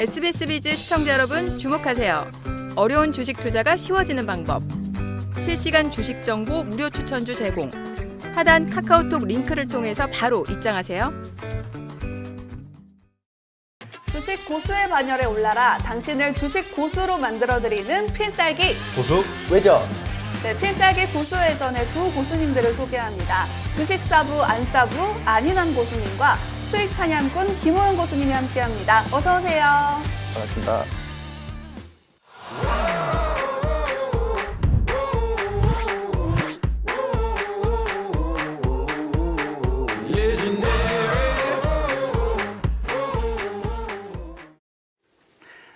SBS 비즈 시청자 여러분 주목하세요. 어려운 주식 투자가 쉬워지는 방법. 실시간 주식 정보 무료 추천주 제공. 하단 카카오톡 링크를 통해서 바로 입장하세요. 주식 고수의 반열에 올라라. 당신을 주식 고수로 만들어드리는 필살기. 고수 외전. 네, 필살기 고수회전의 두 고수님들을 소개합니다. 주식사부 안사부 안인환 고수님과 수익사냥꾼 김호영 고수님이 함께합니다. 어서 오세요. 반갑습니다.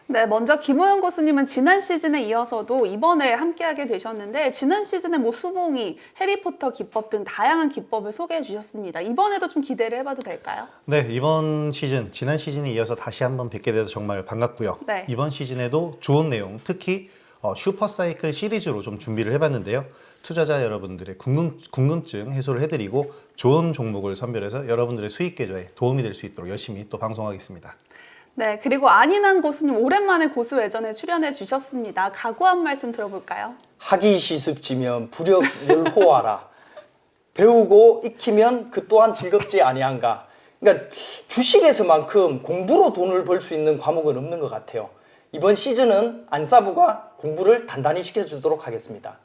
네, 먼저 김호영 고수님은 지난 시즌에 이어서도 이번에 함께하게 되셨는데 지난 시즌에 수봉이, 해리포터 기법 등 다양한 기법을 소개해 주셨습니다. 이번에도 좀 기대를 해봐도 될까요? 네, 이번 시즌, 지난 시즌에 이어서 다시 한번 뵙게 돼서 정말 반갑고요. 네. 이번 시즌에도 좋은 내용, 특히 슈퍼사이클 시리즈로 좀 준비를 해봤는데요. 투자자 여러분들의 궁금증 해소를 해드리고 좋은 종목을 선별해서 여러분들의 수익 계좌에 도움이 될 수 있도록 열심히 또 방송하겠습니다. 네, 그리고 안인환 고수님 오랜만에 고수회전에 출연해 주셨습니다. 각오한 말씀 들어볼까요? 학이 시습지면 불역을호하라. 배우고 익히면 그 또한 즐겁지 아니한가. 그러니까 주식에서만큼 공부로 돈을 벌 수 있는 과목은 없는 것 같아요. 이번 시즌은 안사부가 공부를 단단히 시켜주도록 하겠습니다.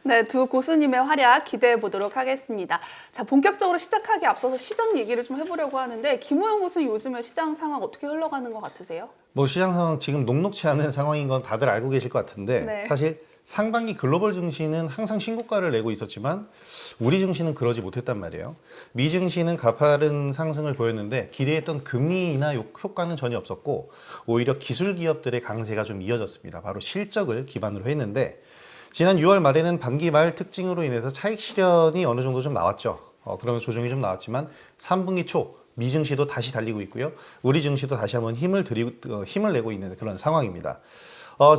네, 두 고수님의 활약 기대해 보도록 하겠습니다. 자, 본격적으로 시작하기 앞서서 시장 얘기를 좀 해보려고 하는데 김호영 고수님 요즘에 시장 상황 어떻게 흘러가는 것 같으세요? 시장 상황 지금 녹록치 않은 상황인 건 다들 알고 계실 것 같은데 네. 사실 상반기 글로벌 증시는 항상 신고가를 내고 있었지만 우리 증시는 그러지 못했단 말이에요. 미 증시는 가파른 상승을 보였는데 기대했던 금리 인하 효과는 전혀 없었고 오히려 기술 기업들의 강세가 좀 이어졌습니다. 바로 실적을 기반으로 했는데 지난 6월 말에는 반기 말 특징으로 인해서 차익 실현이 어느 정도 좀 나왔죠. 그러면 조정이 좀 나왔지만 3분기 초 미 증시도 다시 달리고 있고요. 우리 증시도 다시 한번 힘을 내고 있는 그런 상황입니다.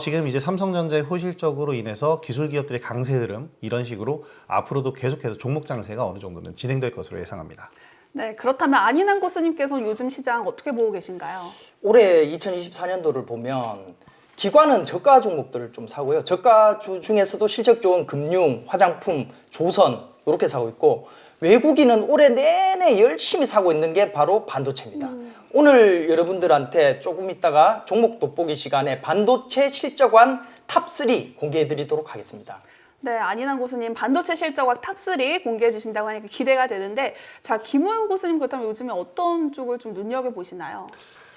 지금 이제 삼성전자의 호실적으로 인해서 기술 기업들의 강세 흐름 이런 식으로 앞으로도 계속해서 종목 장세가 어느 정도는 진행될 것으로 예상합니다. 네, 그렇다면 안인환 고수님께서는 요즘 시장 어떻게 보고 계신가요? 올해 2024년도를 보면 기관은 저가 종목들을 좀 사고요. 저가주 중에서도 실적 좋은 금융, 화장품, 조선 이렇게 사고 있고 외국인은 올해 내내 열심히 사고 있는 게 바로 반도체입니다. 오늘 여러분들한테 조금 있다가 종목 돋보기 시간에 반도체 실적완 탑3 공개해 드리도록 하겠습니다. 네, 안인환 고수님 반도체 실적왕 탑3 공개해 주신다고 하니까 기대가 되는데 자, 김호영 고수님 그렇다면 요즘에 어떤 쪽을 좀 눈여겨보시나요?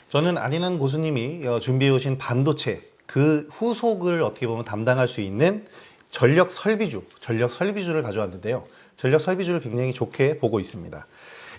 저는 안인환 고수님이 준비해 오신 반도체 그 후속을 어떻게 보면 담당할 수 있는 전력 설비주를 가져왔는데요. 전력 설비주를 굉장히 좋게 보고 있습니다.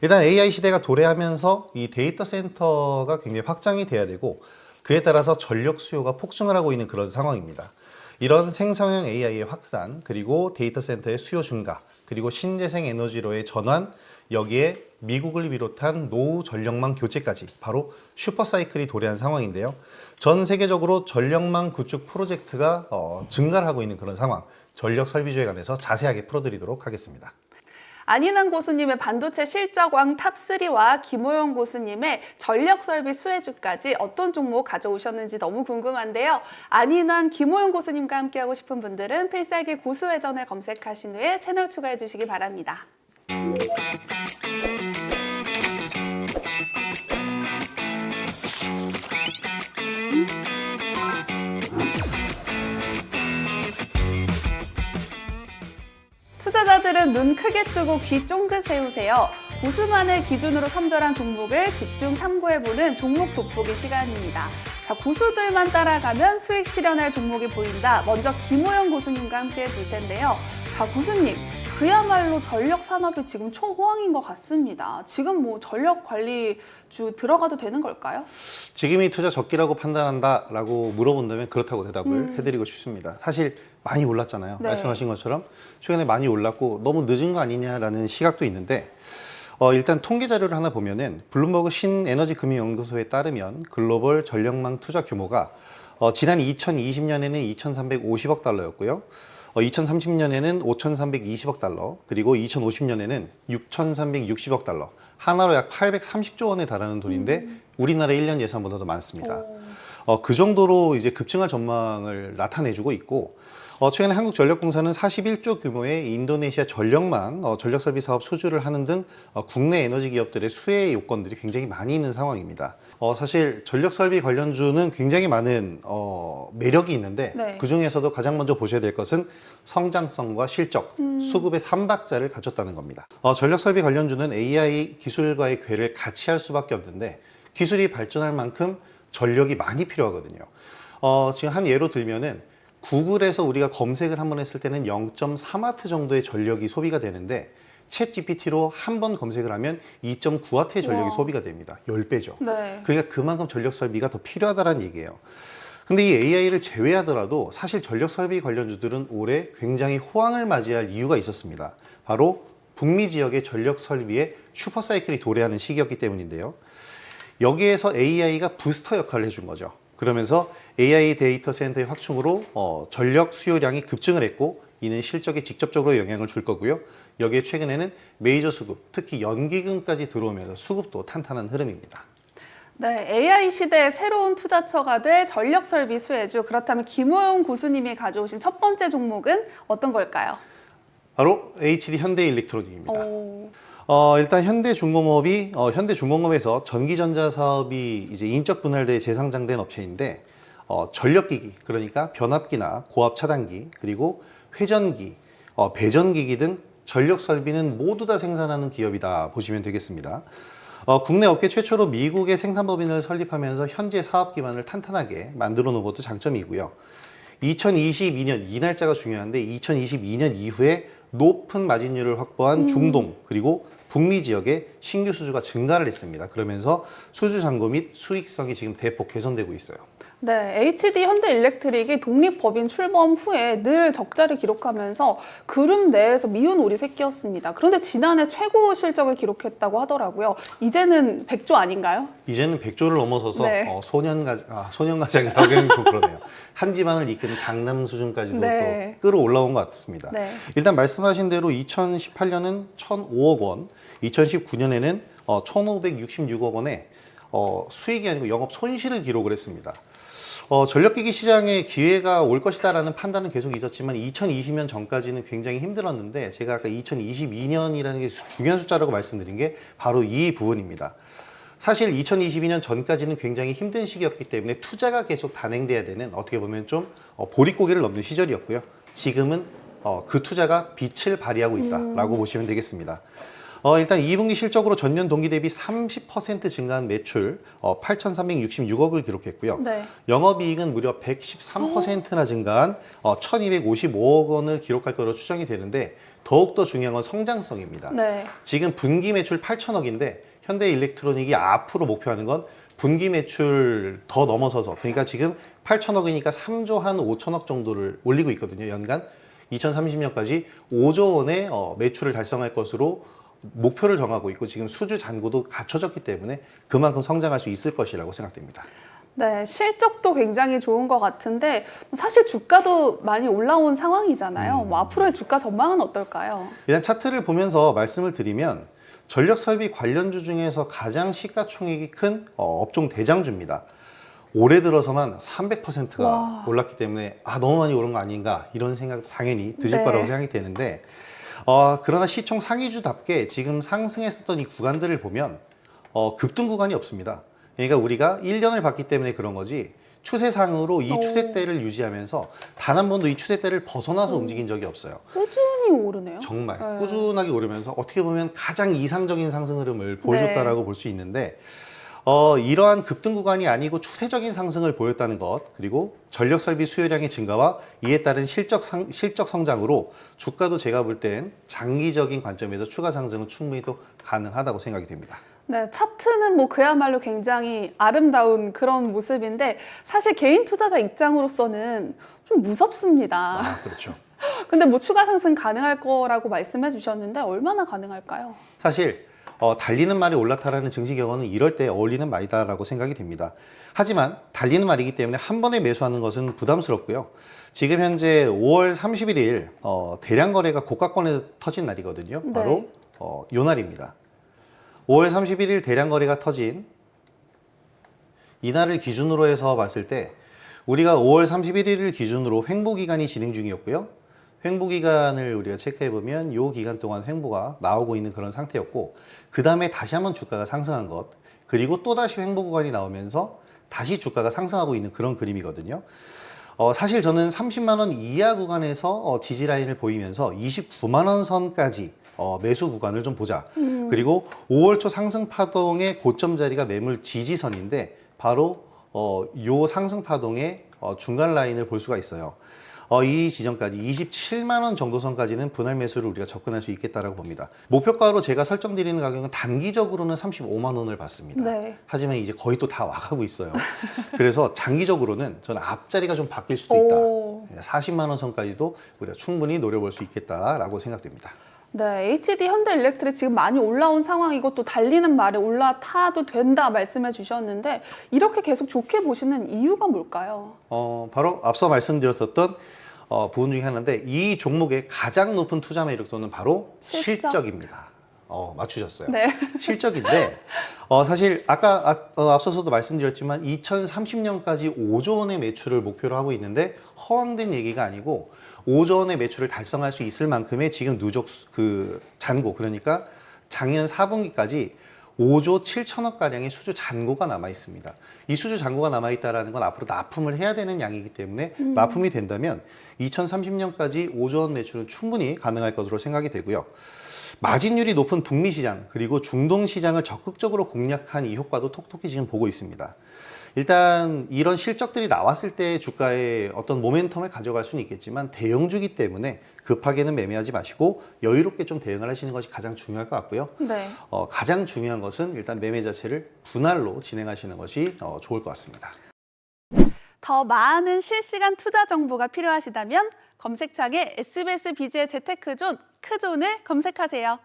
일단 AI 시대가 도래하면서 이 데이터 센터가 굉장히 확장이 돼야 되고 그에 따라서 전력 수요가 폭증을 하고 있는 그런 상황입니다. 이런 생성형 AI의 확산, 그리고 데이터 센터의 수요 증가, 그리고 신재생 에너지로의 전환, 여기에 미국을 비롯한 노후 전력망 교체까지 바로 슈퍼사이클이 도래한 상황인데요. 전 세계적으로 전력망 구축 프로젝트가 증가를 하고 있는 그런 상황, 전력 설비주에 관해서 자세하게 풀어드리도록 하겠습니다. 안인환 고수님의 반도체 실적왕 탑3와 김호영 고수님의 전력 설비 수혜주까지 어떤 종목 가져오셨는지 너무 궁금한데요. 안인환, 김호영 고수님과 함께하고 싶은 분들은 필살기 고수회전을 검색하신 후에 채널 추가해 주시기 바랍니다. 투자자들은 눈 크게 뜨고 귀 쫑긋 세우세요. 고수만을 기준으로 선별한 종목을 집중 탐구해보는 종목 돋보기 시간입니다. 자, 고수들만 따라가면 수익 실현할 종목이 보인다. 먼저 김호영 고수님과 함께 볼 텐데요. 자, 고수님, 그야말로 전력 산업이 지금 초호황인 것 같습니다. 지금 전력 관리주 들어가도 되는 걸까요? 지금이 투자 적기라고 판단한다라고 물어본다면 그렇다고 대답을 해드리고 싶습니다. 사실 많이 올랐잖아요. 네. 말씀하신 것처럼 최근에 많이 올랐고 너무 늦은 거 아니냐라는 시각도 있는데 일단 통계 자료를 하나 보면은 블룸버그 신에너지금융연구소에 따르면 글로벌 전력망 투자 규모가 지난 2020년에는 2,350억 달러였고요. 2030년에는 5,320억 달러, 그리고 2050년에는 6,360억 달러, 하나로 약 830조 원에 달하는 돈인데 우리나라 1년 예산보다도 많습니다. 그 정도로 이제 급증할 전망을 나타내주고 있고, 최근에 한국전력공사는 41조 규모의 인도네시아 전력망 전력설비 사업 수주를 하는 등 국내 에너지 기업들의 수혜 요건들이 굉장히 많이 있는 상황입니다. 사실 전력설비 관련주는 굉장히 많은 매력이 있는데 네. 그 중에서도 가장 먼저 보셔야 될 것은 성장성과 실적, 수급의 3박자를 갖췄다는 겁니다. 전력설비 관련주는 AI 기술과의 궤를 같이 할 수밖에 없는데 기술이 발전할 만큼 전력이 많이 필요하거든요. 지금 한 예로 들면은 구글에서 우리가 검색을 한번 했을 때는 0.3W 정도의 전력이 소비가 되는데 챗 GPT로 한 번 검색을 하면 2.9W의 전력이 와. 소비가 됩니다. 10배죠. 네. 그러니까 그만큼 전력 설비가 더 필요하다는 얘기예요. 근데 이 AI를 제외하더라도 사실 전력 설비 관련주들은 올해 굉장히 호황을 맞이할 이유가 있었습니다. 바로 북미 지역의 전력 설비의 슈퍼사이클이 도래하는 시기였기 때문인데요. 여기에서 AI가 부스터 역할을 해준 거죠. 그러면서 AI 데이터 센터의 확충으로 전력 수요량이 급증을 했고 이는 실적에 직접적으로 영향을 줄 거고요. 여기에 최근에는 메이저 수급, 특히 연기금까지 들어오면서 수급도 탄탄한 흐름입니다. 네, AI 시대의 새로운 투자처가 될 전력설비 수혜주. 그렇다면 김호용 고수님이 가져오신 첫 번째 종목은 어떤 걸까요? 바로 HD 현대일렉트로닉입니다. 오. 일단 현대중공업에서 전기전자 사업이 이제 인적 분할돼 재상장된 업체인데 전력기기, 그러니까 변압기나 고압 차단기, 그리고 회전기, 배전기기 등 전력 설비는 모두 다 생산하는 기업이다 보시면 되겠습니다. 국내 업계 최초로 미국의 생산법인을 설립하면서 현재 사업 기반을 탄탄하게 만들어 놓은 것도 장점이고요. 2022년, 이 날짜가 중요한데 2022년 이후에 높은 마진율을 확보한 중동 그리고 북미 지역의 신규 수주가 증가를 했습니다. 그러면서 수주 잔고 및 수익성이 지금 대폭 개선되고 있어요. 네, HD 현대일렉트릭이 독립법인 출범 후에 늘 적자를 기록하면서 그룹 내에서 미운 오리 새끼였습니다. 그런데 지난해 최고 실적을 기록했다고 하더라고요. 이제는 100조 아닌가요? 이제는 100조를 넘어서서 네. 소년가장이라고 하기는 좀 그러네요. 한 집안을 이끄는 장남 수준까지도 네. 또 끌어올라온 것 같습니다. 네. 일단 말씀하신 대로 2018년은 1,005억 원, 2019년에는 1,566억 원의 수익이 아니고 영업 손실을 기록을 했습니다. 전력기기 시장에 기회가 올 것이다라는 판단은 계속 있었지만 2020년 전까지는 굉장히 힘들었는데 제가 아까 2022년이라는 게 중요한 숫자라고 말씀드린 게 바로 이 부분입니다. 사실 2022년 전까지는 굉장히 힘든 시기였기 때문에 투자가 계속 단행돼야 되는 어떻게 보면 좀 보릿고개를 넘는 시절이었고요. 지금은 그 투자가 빛을 발휘하고 있다라고 보시면 되겠습니다. 일단 2분기 실적으로 전년 동기 대비 30% 증가한 매출 8,366억을 기록했고요. 네. 영업이익은 무려 113%나 증가한 1,255억 원을 기록할 것으로 추정이 되는데 더욱더 중요한 건 성장성입니다. 네. 지금 분기 매출 8천억인데 현대일렉트로닉이 앞으로 목표하는 건 분기 매출 더 넘어서서 그러니까 지금 8천억이니까 3조 한 5천억 정도를 올리고 있거든요. 연간 2030년까지 5조 원의 매출을 달성할 것으로 목표를 정하고 있고 지금 수주 잔고도 갖춰졌기 때문에 그만큼 성장할 수 있을 것이라고 생각됩니다. 네, 실적도 굉장히 좋은 것 같은데 사실 주가도 많이 올라온 상황이잖아요. 앞으로의 주가 전망은 어떨까요? 일단 차트를 보면서 말씀을 드리면 전력 설비 관련주 중에서 가장 시가총액이 큰 업종 대장주입니다. 올해 들어서만 300%가 와. 올랐기 때문에 너무 많이 오른 거 아닌가 이런 생각도 당연히 드실 네. 거라고 생각이 되는데 그러나 시총 상위주답게 지금 상승했었던 이 구간들을 보면 급등 구간이 없습니다. 그러니까 우리가 1년을 봤기 때문에 그런 거지 추세상으로 이 추세대를 유지하면서 단 한 번도 이 추세대를 벗어나서 움직인 적이 없어요. 꾸준히 오르네요. 정말 네. 꾸준하게 오르면서 어떻게 보면 가장 이상적인 상승 흐름을 보여줬다라고 볼 수 있는데 이러한 급등 구간이 아니고 추세적인 상승을 보였다는 것 그리고 전력 설비 수요량의 증가와 이에 따른 실적 성장으로 주가도 제가 볼 땐 장기적인 관점에서 추가 상승은 충분히 또 가능하다고 생각이 됩니다. 네, 차트는 뭐 그야말로 굉장히 아름다운 그런 모습인데 사실 개인 투자자 입장으로서는 좀 무섭습니다. 그렇죠. 근데 뭐 추가 상승 가능할 거라고 말씀해 주셨는데 얼마나 가능할까요? 사실 달리는 말이 올라타라는 증시 경험은 이럴 때 어울리는 말이다라고 생각이 됩니다. 하지만 달리는 말이기 때문에 한 번에 매수하는 것은 부담스럽고요. 지금 현재 5월 31일 대량 거래가 고가권에서 터진 날이거든요. 바로 네. 요 날입니다. 5월 31일 대량 거래가 터진 이날을 기준으로 해서 봤을 때 우리가 5월 31일을 기준으로 횡보 기간이 진행 중이었고요. 횡보 기간을 우리가 체크해 보면 이 기간 동안 횡보가 나오고 있는 그런 상태였고, 그 다음에 다시 한번 주가가 상승한 것, 그리고 또 다시 횡보 구간이 나오면서 다시 주가가 상승하고 있는 그런 그림이거든요. 사실 저는 30만 원 이하 구간에서 지지 라인을 보이면서 29만 원 선까지 매수 구간을 좀 보자. 그리고 5월 초 상승 파동의 고점 자리가 매물 지지선인데 바로 요 상승 파동의 중간 라인을 볼 수가 있어요. 이 지점까지 27만 원 정도 선까지는 분할 매수를 우리가 접근할 수 있겠다라고 봅니다. 목표가로 제가 설정드리는 가격은 단기적으로는 35만 원을 받습니다. 네. 하지만 이제 거의 또 다 와가고 있어요. 그래서 장기적으로는 저는 앞자리가 좀 바뀔 수도 있다. 오. 40만 원 선까지도 우리가 충분히 노려볼 수 있겠다라고 생각됩니다. 네, HD 현대일렉트릭 지금 많이 올라온 상황이고 또 달리는 말에 올라타도 된다 말씀해 주셨는데 이렇게 계속 좋게 보시는 이유가 뭘까요? 바로 앞서 말씀드렸었던 부분 중에 하나인데, 이 종목의 가장 높은 투자 매력도는 바로 실적? 실적입니다. 맞추셨어요. 네. 실적인데 사실 아까 앞서서도 말씀드렸지만 2030년까지 5조 원의 매출을 목표로 하고 있는데 허황된 얘기가 아니고 5조 원의 매출을 달성할 수 있을 만큼의 지금 누적 잔고, 그러니까 작년 4분기까지 5조 7천억 가량의 수주 잔고가 남아 있습니다. 이 수주 잔고가 남아 있다라는 건 앞으로 납품을 해야 되는 양이기 때문에 납품이 된다면 2030년까지 5조 원 매출은 충분히 가능할 것으로 생각이 되고요. 마진율이 높은 북미 시장 그리고 중동 시장을 적극적으로 공략한 이 효과도 톡톡히 지금 보고 있습니다. 일단 이런 실적들이 나왔을 때 주가에 어떤 모멘텀을 가져갈 수는 있겠지만 대형주기 때문에 급하게는 매매하지 마시고 여유롭게 좀 대응을 하시는 것이 가장 중요할 것 같고요. 네. 가장 중요한 것은 일단 매매 자체를 분할로 진행하시는 것이 좋을 것 같습니다. 더 많은 실시간 투자 정보가 필요하시다면 검색창에 SBS 비즈의 재테크존 크존을 검색하세요.